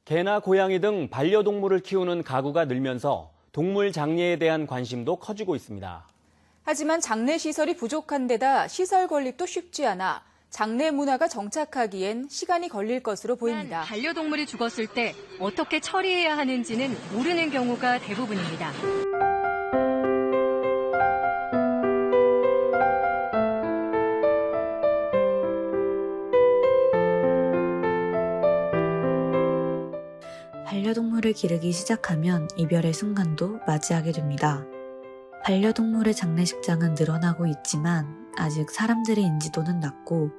개나 고양이 등 반려동물을 키우는 가구가 늘면서 동물 장례에 대한 관심도 커지고 있습니다. 하지만 장례 시설이 부족한 데다 시설 건립도 쉽지 않아 장례 문화가 정착하기엔 시간이 걸릴 것으로 보입니다. 반려동물이 죽었을 때 어떻게 처리해야 하는지는 모르는 경우가 대부분입니다. 반려동물을 기르기 시작하면 이별의 순간도 맞이하게 됩니다. 반려동물의 장례식장은 늘어나고 있지만 아직 사람들의 인지도는 낮고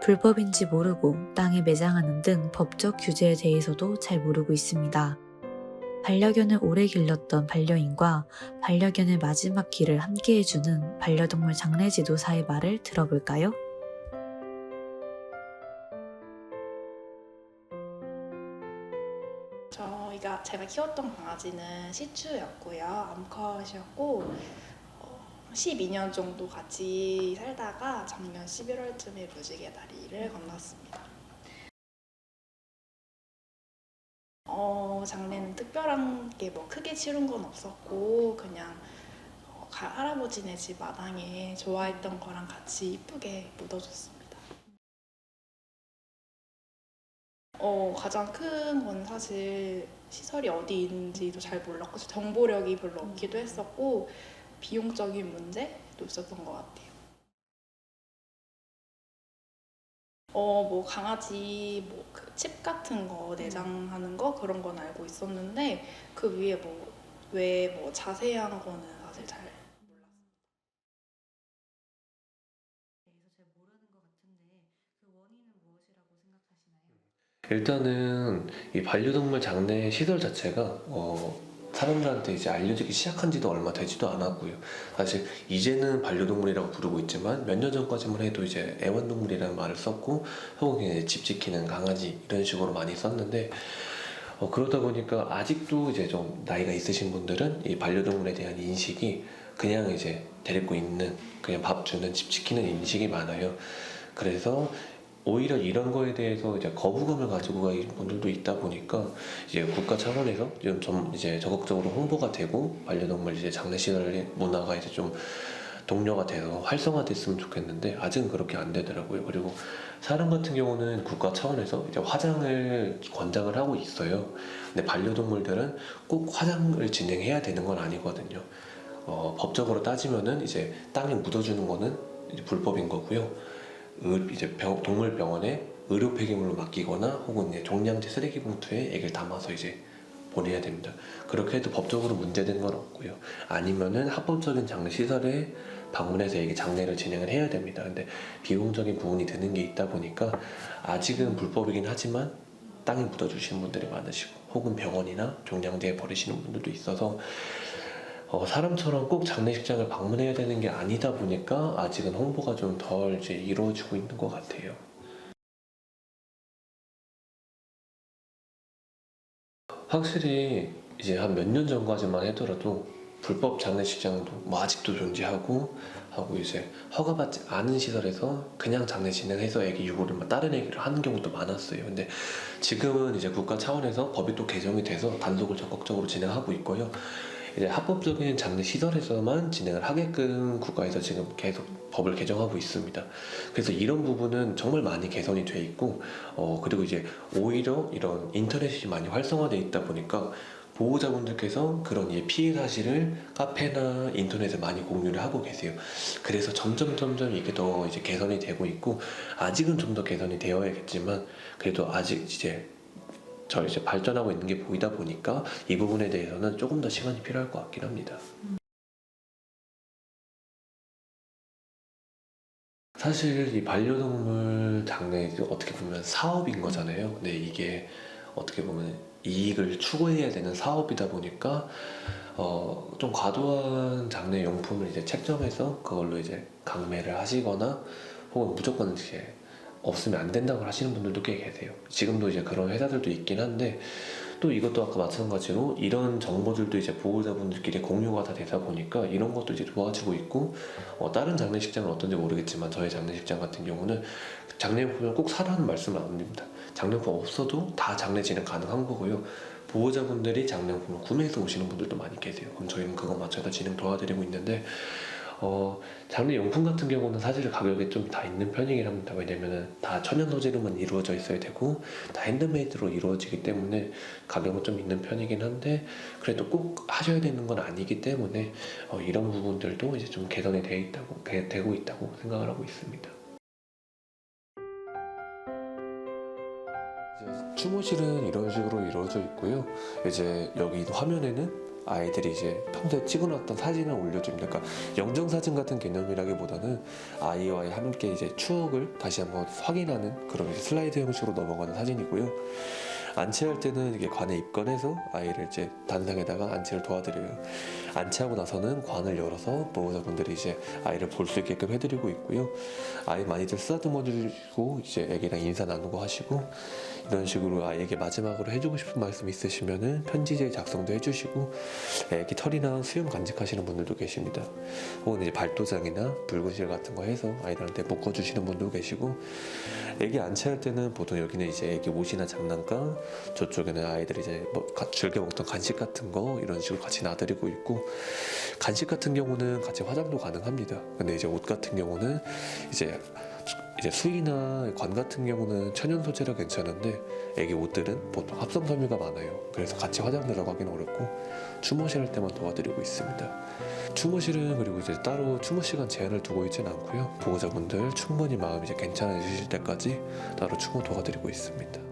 불법인지 모르고 땅에 매장하는 등 법적 규제에 대해서도 잘 모르고 있습니다. 반려견을 오래 길렀던 반려인과 반려견의 마지막 길을 함께 해주는 반려동물 장례지도사의 말을 들어볼까요? 제가 키웠던 강아지는 시츄였고요. 암컷이었고 12년 정도 같이 살다가 작년 11월쯤에 무지개 다리를 건넜습니다. 장례는 특별한 게 뭐 크게 치룬 건 없었고 그냥 할아버지네 집 마당에 좋아했던 거랑 같이 이쁘게 묻어줬습니다. 가장 큰 건 사실 시설이 어디 있는지도 잘 몰랐고 정보력이 별로 없기도 했었고 비용적인 문제도 있었던 것 같아요. 뭐 강아지 그 칩 같은 거 내장하는 거 그런 건 알고 있었는데 그 위에 뭐 자세한 거는 사실 잘 몰랐어요. 잘 모르는 것 같은데 그 원인은 무엇이라고 생각하시나요? 일단은 이 반려동물 장례 시설 자체가 사람들한테 이제 알려지기 시작한 지도 얼마 되지도 않았고요. 사실 이제는 반려동물이라고 부르고 있지만 몇 년 전까지만 해도 이제 애완동물이라는 말을 썼고 혹은 이제 집 지키는 강아지 이런 식으로 많이 썼는데 그러다 보니까 아직도 이제 좀 나이가 있으신 분들은 이 반려동물에 대한 인식이 그냥 이제 데리고 있는 그냥 밥 주는 집 지키는 인식이 많아요. 그래서 오히려 이런 거에 대해서 이제 거부감을 가지고 가는 분들도 있다 보니까 이제 국가 차원에서 좀 이제 적극적으로 홍보가 되고 반려동물 이제 장례시설 문화가 이제 좀 독려가 돼서 활성화됐으면 좋겠는데 아직은 그렇게 안 되더라고요. 그리고 사람 같은 경우는 국가 차원에서 이제 화장을 권장을 하고 있어요. 근데 반려동물들은 꼭 화장을 진행해야 되는 건 아니거든요. 법적으로 따지면은 이제 땅에 묻어주는 거는 이제 불법인 거고요. 이제 동물병원에 의료 폐기물로 맡기거나 혹은 이제 종량제 쓰레기 봉투에 액을 담아서 이제 보내야 됩니다. 그렇게 해도 법적으로 문제된 건 없고요. 아니면은 합법적인 장례시설에 방문해서 이게 장례를 진행을 해야 됩니다. 근데 비용적인 부분이 드는 게 있다 보니까 아직은 불법이긴 하지만 땅에 묻어주시는 분들이 많으시고 혹은 병원이나 종량제에 버리시는 분들도 있어서 사람처럼 꼭 장례식장을 방문해야 되는 게 아니다 보니까 아직은 홍보가 좀 덜 이제 이루어지고 있는 것 같아요. 확실히 이제 한 몇 년 전까지만 하더라도 불법 장례식장도 뭐 아직도 존재하고 하고 이제 허가받지 않은 시설에서 그냥 장례 진행해서 애기 유고를 다른 애기를 하는 경우도 많았어요. 근데 지금은 이제 국가 차원에서 법이 또 개정이 돼서 단속을 적극적으로 진행하고 있고요. 이제 합법적인 장례 시설에서만 진행을 하게끔 국가에서 지금 계속 법을 개정하고 있습니다. 그래서 이런 부분은 정말 많이 개선이 돼 있고 그리고 이제 오히려 이런 인터넷이 많이 활성화되어 있다 보니까 보호자분들께서 그런 피해 사실을 카페나 인터넷에 많이 공유를 하고 계세요. 그래서 점점 이게 더 이제 개선이 되고 있고 아직은 좀 더 개선이 되어야겠지만 그래도 아직 이제 발전하고 있는 게 보이다 보니까 이 부분에 대해서는 조금 더 시간이 필요할 것 같긴 합니다. 사실 이 반려동물 장례 어떻게 보면 사업인 거잖아요. 근데 이게 어떻게 보면 이익을 추구해야 되는 사업이다 보니까 좀 과도한 장례 용품을 이제 책정해서 그걸로 이제 강매를 하시거나 혹은 무조건 이제 없으면 안 된다고 하시는 분들도 꽤 계세요. 지금도 이제 그런 회사들도 있긴 한데 또 이것도 아까 마찬가지로 이런 정보들도 이제 보호자분들끼리 공유가 다 되다 보니까 이런 것도 이제 좋아지고 있고 다른 장례식장은 어떤지 모르겠지만 저희 장례식장 같은 경우는 장례용품을 꼭 사라는 말씀을 안 드립니다. 장례용품 없어도 다 장례 진행 가능한 거고요. 보호자분들이 장례용품을 구매해서 오시는 분들도 많이 계세요. 그럼 저희는 그거 맞춰서 진행 도와드리고 있는데 장례용품 같은 경우는 사실 가격이 좀 다 있는 편이긴 합니다. 왜냐면은 다 천연 소재로만 이루어져 있어야 되고 다 핸드메이드로 이루어지기 때문에 가격은 좀 있는 편이긴 한데 그래도 꼭 하셔야 되는 건 아니기 때문에 이런 부분들도 이제 좀 개선이 되고 있다고 생각을 하고 있습니다. 이제 추모실은 이런 식으로 이루어져 있고요. 이제 여기 화면에는 아이들이 이제 평소에 찍어놨던 사진을 올려줍니다. 그러니까 영정사진 같은 개념이라기보다는 아이와 함께 이제 추억을 다시 한번 확인하는 그런 이제 슬라이드 형식으로 넘어가는 사진이고요. 안치할 때는 이게 관에 입건해서 아이를 이제 단상에다가 안치를 도와드려요. 안치하고 나서는 관을 열어서 보호자분들이 이제 아이를 볼 수 있게끔 해드리고 있고요. 아이 많이들 쓰다듬어 주시고 이제 애기랑 인사 나누고 하시고 이런 식으로 아이에게 마지막으로 해주고 싶은 말씀 있으시면은 편지지 작성도 해주시고 애기 털이나 수염 간직하시는 분들도 계십니다. 혹은 이제 발도장이나 붉은실 같은 거 해서 아이들한테 묶어주시는 분도 계시고 애기 안치할 때는 보통 여기는 이제 애기 옷이나 장난감 저쪽에는 아이들이 이제 즐겨 먹던 간식 같은 거 이런 식으로 같이 놔드리고 있고 간식 같은 경우는 같이 화장도 가능합니다. 근데 이제 옷 같은 경우는 이제 수의나 관 같은 경우는 천연 소재라 괜찮은데 애기 옷들은 보통 합성 섬유가 많아요. 그래서 같이 화장 들어가기는 어렵고 추모실 할 때만 도와드리고 있습니다. 추모실은 그리고 이제 따로 추모 시간 제한을 두고 있지는 않고요. 보호자분들 충분히 마음이 이제 괜찮으실 때까지 따로 추모 도와드리고 있습니다.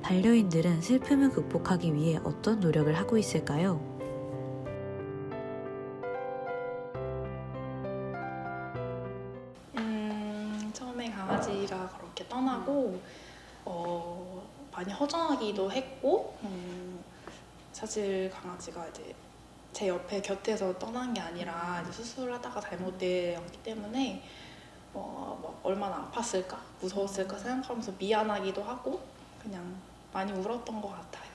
반려인들은 슬픔을 극복하기 위해 어떤 노력을 하고 있을까요? 처음에 강아지가 그렇게 떠나고 많이 허전하기도 했고 사실 강아지가 이제 제 옆에 곁에서 떠난 게 아니라 이제 수술하다가 잘못되었기 때문에 막 얼마나 아팠을까 무서웠을까 생각하면서 미안하기도 하고 그냥 많이 울었던 것 같아요.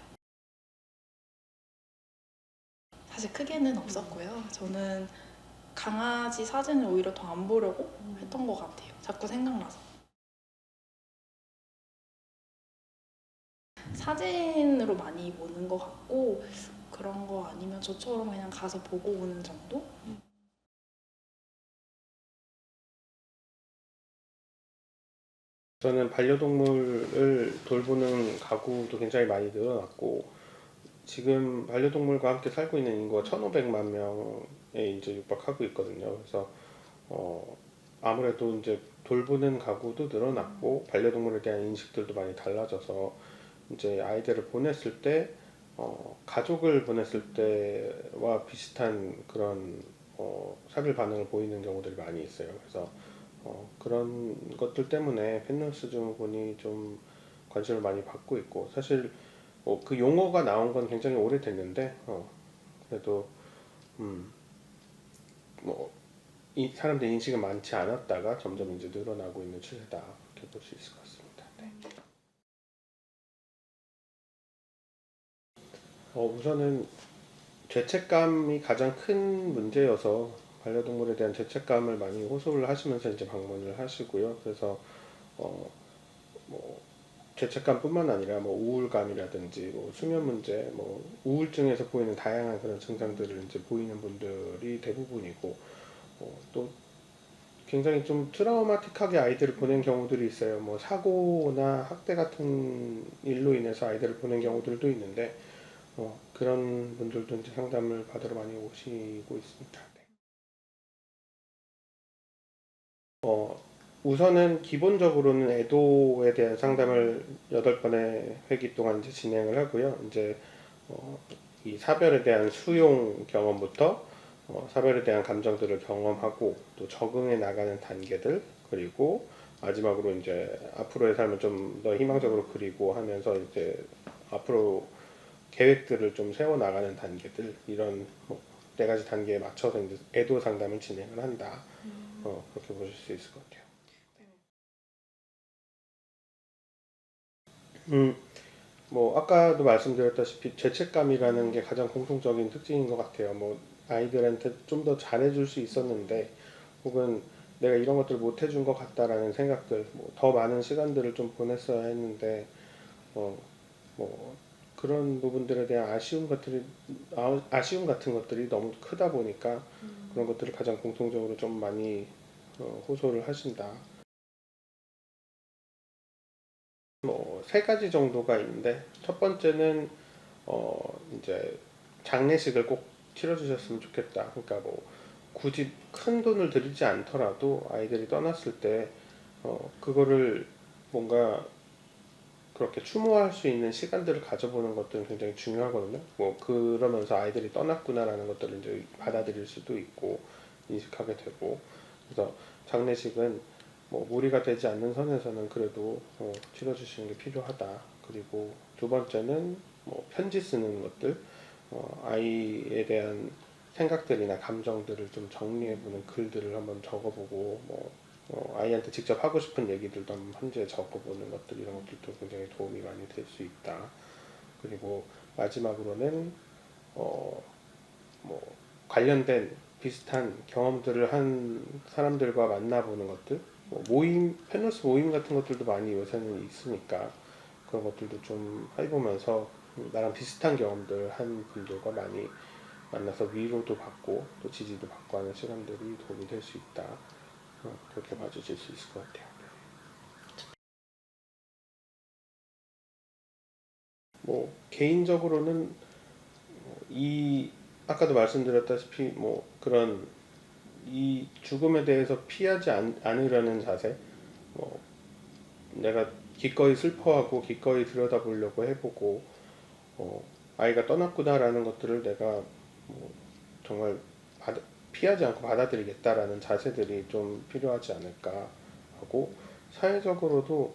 사실 크게는 없었고요. 저는 강아지 사진을 오히려 더 안 보려고 했던 것 같아요. 자꾸 생각나서. 사진으로 많이 보는 것 같고 그런 거 아니면 저처럼 그냥 가서 보고 오는 정도? 저는 반려동물을 돌보는 가구도 굉장히 많이 늘어났고 지금 반려동물과 함께 살고 있는 인구가 1,500만 명에 이제 육박하고 있거든요. 그래서 아무래도 이제 돌보는 가구도 늘어났고 반려동물에 대한 인식들도 많이 달라져서 이제 아이들을 보냈을 때 가족을 보냈을 때와 비슷한 그런 사별 반응을 보이는 경우들이 많이 있어요. 그래서 그런 것들 때문에 펫너스 증후군이 좀 관심을 많이 받고 있고 사실 그 용어가 나온 건 굉장히 오래됐는데 그래도 이 사람들 인식은 많지 않았다가 점점 이제 늘어나고 있는 추세다 이렇게 볼 수 있을 것 같습니다. 네. 우선은 죄책감이 가장 큰 문제여서 반려동물에 대한 죄책감을 많이 호소를 하시면서 이제 방문을 하시고요. 그래서 죄책감뿐만 아니라 우울감이라든지 수면 문제, 우울증에서 보이는 다양한 그런 증상들을 이제 보이는 분들이 대부분이고 또 굉장히 좀 트라우마틱하게 아이들을 보낸 경우들이 있어요. 사고나 학대 같은 일로 인해서 아이들을 보낸 경우들도 있는데 그런 분들도 이제 상담을 받으러 많이 오시고 있습니다. 네. 우선은 기본적으로는 애도에 대한 상담을 8번의 회기 동안 이제 진행을 하고요. 이제 이 사별에 대한 수용 경험부터 사별에 대한 감정들을 경험하고 또 적응해 나가는 단계들, 그리고 마지막으로 이제 앞으로의 삶을 좀 더 희망적으로 그리고 하면서 이제 앞으로 계획들을 좀 세워 나가는 단계들, 이런 4가지 단계에 맞춰서 이제 애도 상담을 진행을 한다. 그렇게 보실 수 있을 것 같아요. 뭐 아까도 말씀드렸다시피 죄책감이라는 게 가장 공통적인 특징인 것 같아요. 뭐 아이들한테 좀 더 잘해줄 수 있었는데, 혹은 내가 이런 것들을 못 해준 것 같다라는 생각들, 뭐 더 많은 시간들을 좀 보냈어야 했는데, 뭐 그런 부분들에 대한 아쉬움 같은 것들이 너무 크다 보니까 그런 것들을 가장 공통적으로 좀 많이 호소를 하신다. 뭐 3가지 정도가 있는데, 첫 번째는 이제 장례식을 꼭 치러주셨으면 좋겠다. 그러니까 뭐 굳이 큰 돈을 들이지 않더라도 아이들이 떠났을 때 그거를 뭔가 그렇게 추모할 수 있는 시간들을 가져보는 것들은 굉장히 중요하거든요. 뭐 그러면서 아이들이 떠났구나라는 것들을 이제 받아들일 수도 있고 인식하게 되고, 그래서 장례식은 뭐 무리가 되지 않는 선에서는 그래도 치러주시는 게 필요하다. 그리고 2번째는 뭐 편지 쓰는 것들, 아이에 대한 생각들이나 감정들을 좀 정리해보는 글들을 한번 적어보고, 아이한테 직접 하고 싶은 얘기들도 한번 편지에 적어보는 것들, 이런 것들도 굉장히 도움이 많이 될 수 있다. 그리고 마지막으로는 뭐 관련된 비슷한 경험들을 한 사람들과 만나보는 것들, 뭐 모임, 페노스 모임 같은 것들도 많이 요새는 있으니까 그런 것들도 좀 해보면서 나랑 비슷한 경험들 한 분들과 많이 만나서 위로도 받고 또 지지도 받고 하는 시간들이 도움이 될 수 있다. 그렇게 봐주실 수 있을 것 같아요. 뭐 개인적으로는 아까도 말씀드렸다시피 뭐 그런 이 죽음에 대해서 피하지 않으려는 자세, 뭐 내가 기꺼이 슬퍼하고 기꺼이 들여다보려고 해보고, 아이가 떠났구나라는 것들을 내가 뭐 정말 피하지 않고 받아들이겠다라는 자세들이 좀 필요하지 않을까 하고, 사회적으로도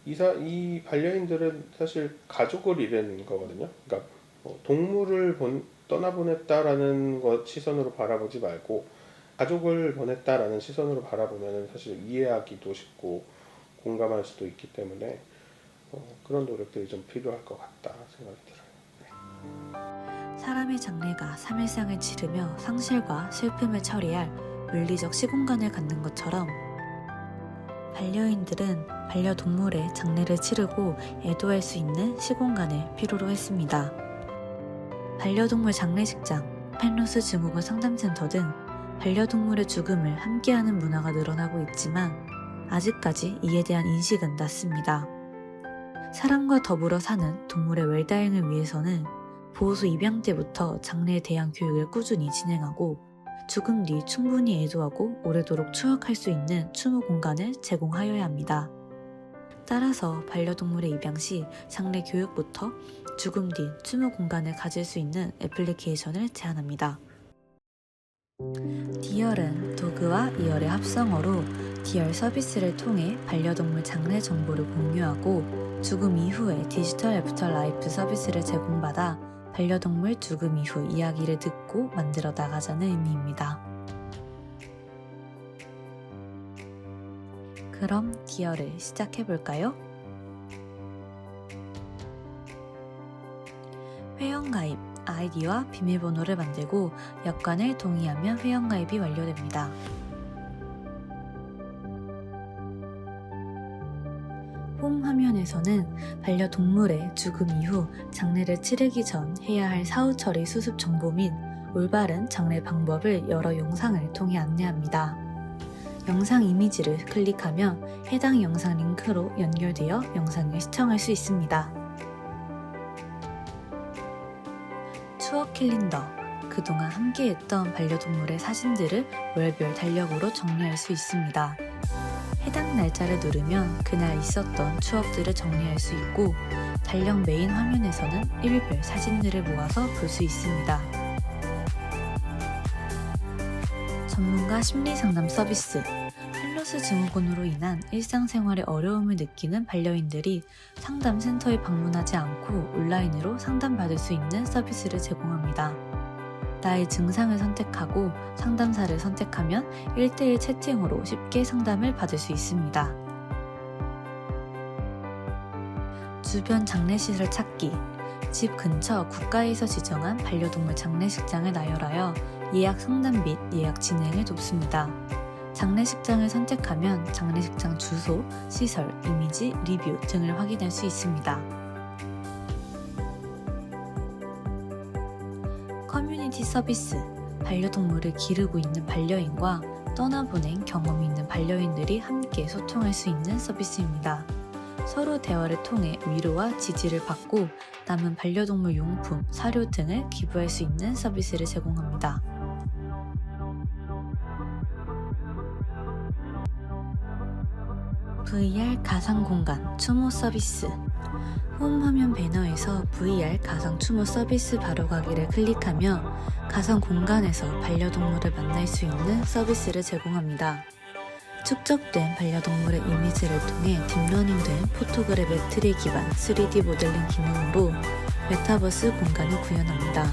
이 반려인들은 사실 가족을 이루는 거거든요. 그러니까 동물을 떠나보냈다라는 것 시선으로 바라보지 말고 가족을 보냈다라는 시선으로 바라보면 사실 이해하기도 쉽고 공감할 수도 있기 때문에 그런 노력들이 좀 필요할 것 같다 생각이 들어요. 사람의 장래가 3일상을 치르며 상실과 슬픔을 처리할 물리적 시공간을 갖는 것처럼 반려인들은 반려동물의 장례를 치르고 애도할 수 있는 시공간을 필요로 했습니다. 반려동물 장례식장, 펜로스 증후군 상담센터 등 반려동물의 죽음을 함께하는 문화가 늘어나고 있지만 아직까지 이에 대한 인식은 낮습니다. 사람과 더불어 사는 동물의 웰다잉을 위해서는 보호소 입양 때부터 장래에 대한 교육을 꾸준히 진행하고 죽음 뒤 충분히 애도하고 오래도록 추억할 수 있는 추모 공간을 제공하여야 합니다. 따라서 반려동물의 입양 시 장래 교육부터 죽음 뒤 추모 공간을 가질 수 있는 애플리케이션을 제안합니다. 디얼은 도그와 이얼의 합성어로 디얼 서비스를 통해 반려동물 장래 정보를 공유하고 죽음 이후의 디지털 애프터 라이프 서비스를 제공받아 반려동물 죽음 이후 이야기를 듣고 만들어 나가자는 의미입니다. 그럼 디얼을 시작해볼까요? 회원가입, 아이디와 비밀번호를 만들고 여건을 동의하면 회원가입이 완료됩니다. 홈 화면에서는 반려동물의 죽음 이후 장례를 치르기 전 해야 할 사후 처리 수습 정보 및 올바른 장례 방법을 여러 영상을 통해 안내합니다. 영상 이미지를 클릭하면 해당 영상 링크로 연결되어 영상을 시청할 수 있습니다. 추억 캘린더, 그동안 함께했던 반려동물의 사진들을 월별 달력으로 정리할 수 있습니다. 해당 날짜를 누르면 그날 있었던 추억들을 정리할 수 있고 달력 메인 화면에서는 일별 사진들을 모아서 볼 수 있습니다. 전문가 심리상담 서비스. 필러스 증후군으로 인한 일상생활에 어려움을 느끼는 반려인들이 상담센터에 방문하지 않고 온라인으로 상담받을 수 있는 서비스를 제공합니다. 나의 증상을 선택하고 상담사를 선택하면 1:1 채팅으로 쉽게 상담을 받을 수 있습니다. 주변 장례시설 찾기. 집 근처 국가에서 지정한 반려동물 장례식장을 나열하여 예약 상담 및 예약 진행을 돕습니다. 장례식장을 선택하면 장례식장 주소, 시설, 이미지, 리뷰 등을 확인할 수 있습니다. 커뮤니티 서비스. 반려동물을 기르고 있는 반려인과 떠나보낸 경험이 있는 반려인들이 함께 소통할 수 있는 서비스입니다. 서로 대화를 통해 위로와 지지를 받고 남은 반려동물 용품, 사료 등을 기부할 수 있는 서비스를 제공합니다. VR 가상공간 추모 서비스. 홈 화면 배너에서 VR 가상 추모 서비스 바로가기를 클릭하며 가상 공간에서 반려동물을 만날 수 있는 서비스를 제공합니다. 축적된 반려동물의 이미지를 통해 딥러닝된 포토그래프의 트리 기반 3D 모델링 기능으로 메타버스 공간을 구현합니다.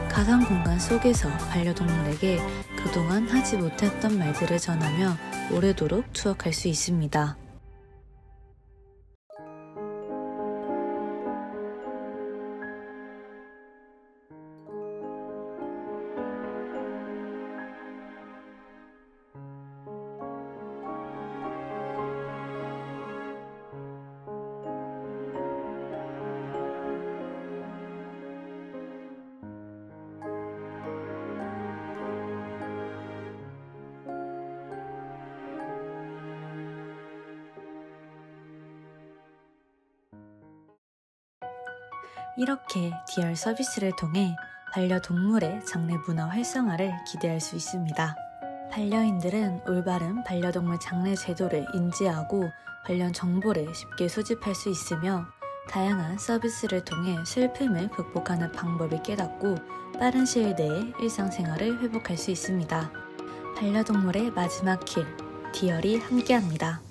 가상 공간 속에서 반려동물에게 그동안 하지 못했던 말들을 전하며 오래도록 추억할 수 있습니다. 이렇게 DR 서비스를 통해 반려동물의 장례 문화 활성화를 기대할 수 있습니다. 반려인들은 올바른 반려동물 장례 제도를 인지하고 관련 정보를 쉽게 수집할 수 있으며 다양한 서비스를 통해 슬픔을 극복하는 방법을 깨닫고 빠른 시일 내에 일상생활을 회복할 수 있습니다. 반려동물의 마지막 길, DR이 함께합니다.